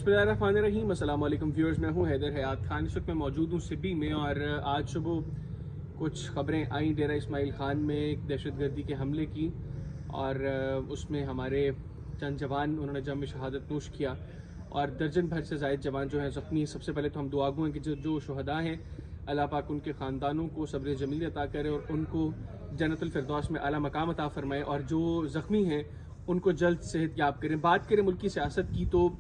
बिस्मिल्लाहिर्रहमानिर्रहीम। अस्सलाम वालेकुम व्यूअर्स, मैं हूं हैदर हयात खान। इस वक्त मैं मौजूद हूं सिब्बी में और आज सुबह कुछ खबरें आई डेरा इस्माइल खान में एक दहशतगर्दी के हमले की और उसमें हमारे चंद जवान उन्होंने जम शहादत नोश किया और दर्जन भर से ज़ायद जवान जो हैं ज़ख्मी। सबसे पहले तो हम दुआ गो हैं कि जो शुहदा हैं अल्लाह पाक उनके ख़ानदानों को सब्र जमील अता करे और उनको जन्नतुल फिरदौस में आला मकाम अता फरमाए, और जो ज़ख्मी हैं उनको जल्द सेहत याब करें। बात करें मुल्की सियासत की तो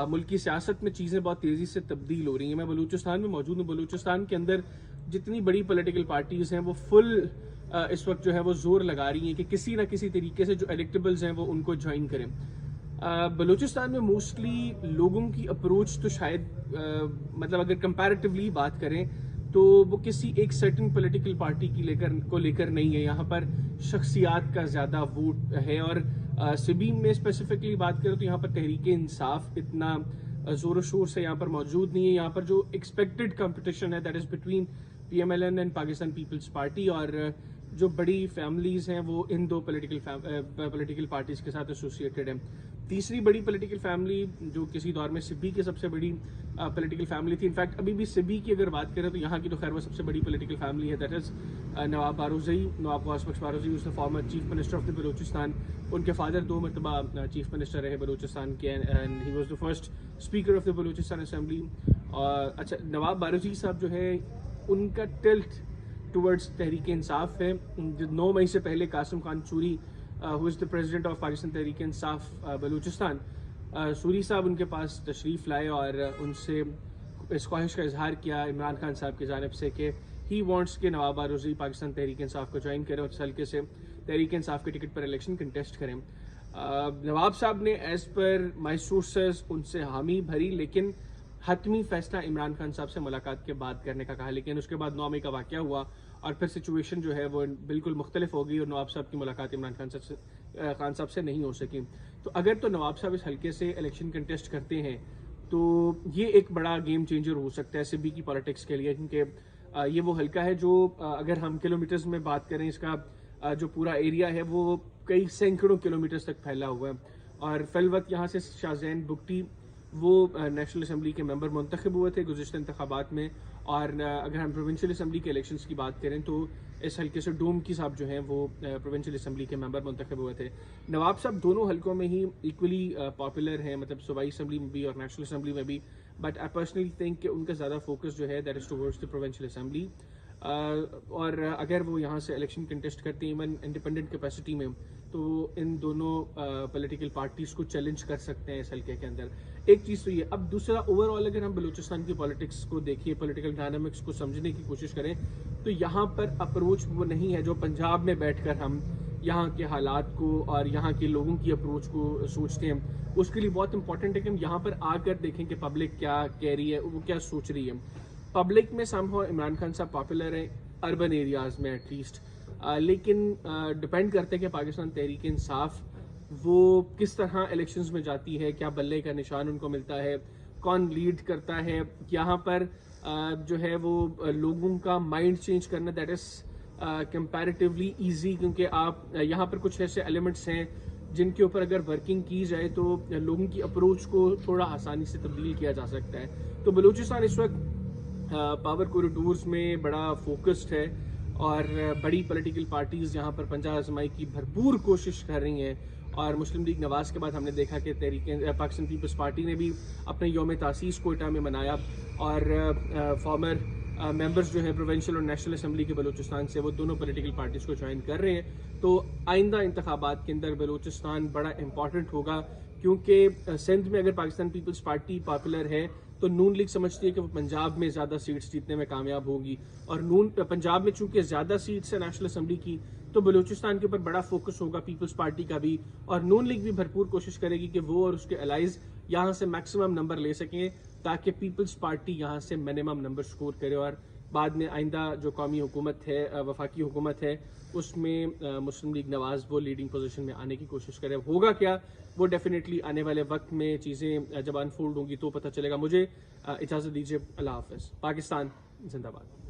मुल्की सियासत में चीज़ें बहुत तेज़ी से तब्दील हो रही हैं। मैं बलूचिस्तान में मौजूद हूँ। बलूचिस्तान के अंदर जितनी बड़ी पॉलिटिकल पार्टीज़ हैं वो फुल इस वक्त जो है वो जोर लगा रही हैं कि किसी ना किसी तरीके से जो इलेक्टेबल्स हैं वो उनको ज्वाइन करें। बलूचिस्तान में मोस्टली लोगों की अप्रोच तो शायद मतलब अगर कंपैरेटिवली बात करें तो वो किसी एक सर्टेन पॉलिटिकल पार्टी की लेकर नहीं है। यहाँ पर शख्सियात का ज़्यादा वोट है और सिबी में स्पेसिफिकली बात करें तो यहाँ पर तहरीक इंसाफ इतना ज़ोर शोर से यहाँ पर मौजूद नहीं है। यहाँ पर जो एक्सपेक्टेड कंपटीशन है that is between PMLN and Pakistan people's party, और जो बड़ी फैमिलीज़ हैं वो इन दो पॉलिटिकल पार्टीज़ के साथ एसोसिएटेड है। तीसरी बड़ी पॉलिटिकल फैमिली जो किसी दौर में सिब्बी की सबसे बड़ी पॉलिटिकल फैमिली थी, इनफैक्ट अभी भी सिब्बी की अगर बात करें तो यहाँ की तो खैर वो सबसे बड़ी पॉलिटिकल फैमिली है, दैट इज़ नवाब बारोज़ई। नवाब गौस बख्श बारोज़ई उस former chief minister of the Balochistan. उनके फादर 2 मरतबा चीफ मिनिस्टर रहे बलूचिस्तान के and he was the first speaker of the Balochistan assembly. और अच्छा, नवाब बारोज़ई साहब जो है उनका टिल्ट टुवर्ड्स तहरीक इंसाफ है। 9 मई से पहले Qasim Khan Suri who is the president of Pakistan Tehreek Insaf Balochistan, Suri साहब उनके पास तशरीफ़ लाए और उनसे इस ख्वाहिश का इजहार किया इमरान खान साहब की जानिब से कि ही वांट्स के नवाब बारोज़ई पाकिस्तान तहरीक इंसाफ को ज्वाइन करें और इस हल्के से तहरीक इंसाफ के टिकट पर इलेक्शन कंटेस्ट करें। नवाब साहब ने एज़ पर माई सोर्सेज उनसे हामी भरी, लेकिन हतमी फैसला इमरान खान साहब से मुलाकात के बाद करने का कहा। लेकिन उसके बाद 9 मई का वाक़या हुआ और फिर सिचुएशन जो है वो बिल्कुल मुख्तलिफ हो गई और नवाब साहब की मुलाकात इमरान खान साहब से नहीं हो सकी। तो अगर तो नवाब साहब इस हल्के से इलेक्शन कंटेस्ट करते हैं तो ये एक बड़ा गेम चेंजर हो सकता है सिब्बी की पॉलिटिक्स के लिए, क्योंकि ये वो हल्का है जो अगर हम किलोमीटर्स में बात करें इसका जो पूरा एरिया है वो कई सैकड़ों किलोमीटर्स तक फैला हुआ है। और फिलवत यहाँ से शाहजैन बुगटी वो नेशनल असम्बली के मेंबर मुंतखब हुए थे गुज़िश्ता इंतखाबात में, और अगर हम प्रोविंशियल असम्बली के इलेक्शंस की बात करें तो इस हल्के से डोम की साहब जो हैं वो प्रोविंशियल असम्बली के मेंबर मुंतखब हुए थे। नवाब साहब दोनों हल्कों में ही इक्वली पॉपुलर हैं, मतलब सूबाई असम्बली में भी और नेशनल असम्बली में भी, बट आई पर्सनली थिंक कि उनका ज़्यादा फोकस जो है that is towards the provincial assembly. और अगर वो यहाँ से इलेक्शन कंटेस्ट करते हैं इवन इंडिपेंडेंट कैपेसिटी में तो इन दोनों पॉलिटिकल पार्टीज़ को चैलेंज कर सकते हैं इस हल्के के अंदर। एक चीज़ तो ये। अब दूसरा, ओवरऑल अगर हम बलूचिस्तान की पॉलिटिक्स को देखिए, पॉलिटिकल डायनामिक्स को समझने की कोशिश करें तो यहाँ पर अप्रोच वो नहीं है जो पंजाब में बैठकर हम यहाँ के हालात को और यहाँ के लोगों की अप्रोच को सोचते हैं। उसके लिए बहुत इंपॉर्टेंट है कि हम यहाँ पर आकर देखें कि पब्लिक क्या कह रही है, वो क्या सोच रही है। पब्लिक में समहाउ इमरान खान साहब पॉपुलर हैं अर्बन एरियाज़ में एटलीस्ट, लेकिन डिपेंड करते हैं कि पाकिस्तान तहरीक इंसाफ वो किस तरह इलेक्शंस में जाती है, क्या बल्ले का निशान उनको मिलता है, कौन लीड करता है। यहाँ पर जो है वो लोगों का माइंड चेंज करना दैट इज़ कंपैरेटिवली ईजी, क्योंकि आप यहाँ पर कुछ ऐसे एलिमेंट्स हैं जिनके ऊपर अगर वर्किंग की जाए तो लोगों की अप्रोच को थोड़ा आसानी से तब्दील किया जा सकता है। तो बलूचिस्तान इस वक्त पावर कॉरिडोर्स में बड़ा फोकस्ड है और बड़ी पॉलिटिकल पार्टीज़ यहाँ पर पंजा आजमाई की भरपूर कोशिश कर रही हैं। और मुस्लिम लीग नवाज के बाद हमने देखा कि पाकिस्तान पीपल्स पार्टी ने भी अपने यौम तासीस कोयटा में मनाया और फॉर्मर मेंबर्स जो हैं प्रोविंशियल और नेशनल असम्बली के बलूचिस्तान से वो दोनों पॉलिटिकल पार्टीज़ को ज्वाइन कर रहे हैं। तो आइंदा इंतखाबात के अंदर बलूचिस्तान बड़ा इंपॉर्टेंट होगा, क्योंकि सिंध में अगर पाकिस्तान पीपल्स पार्टी पॉपुलर है तो नून लीग समझती है कि वो पंजाब में ज़्यादा सीट्स जीतने में कामयाब होगी, और पंजाब में चूंकि ज़्यादा सीट्स है नेशनल असम्बली की तो बलूचिस्तान के ऊपर बड़ा फोकस होगा पीपल्स पार्टी का भी, और नून लीग भी भरपूर कोशिश करेगी कि वो और उसके अलाइज यहाँ से मैक्सिमम नंबर ले सकें ताकि पीपल्स पार्टी यहाँ से मिनिमम नंबर स्कोर करे और बाद में आइंदा जो कौमी हुकूमत है, वफाकी हुकूमत है, उसमें मुस्लिम लीग नवाज वो लीडिंग पोजीशन में आने की कोशिश करे। होगा क्या वो डेफिनेटली आने वाले वक्त में चीज़ें जब अनफोल्ड होंगी तो पता चलेगा। मुझे इजाज़त दीजिए, अल्लाह हाफ़िज़। पाकिस्तान जिंदाबाद।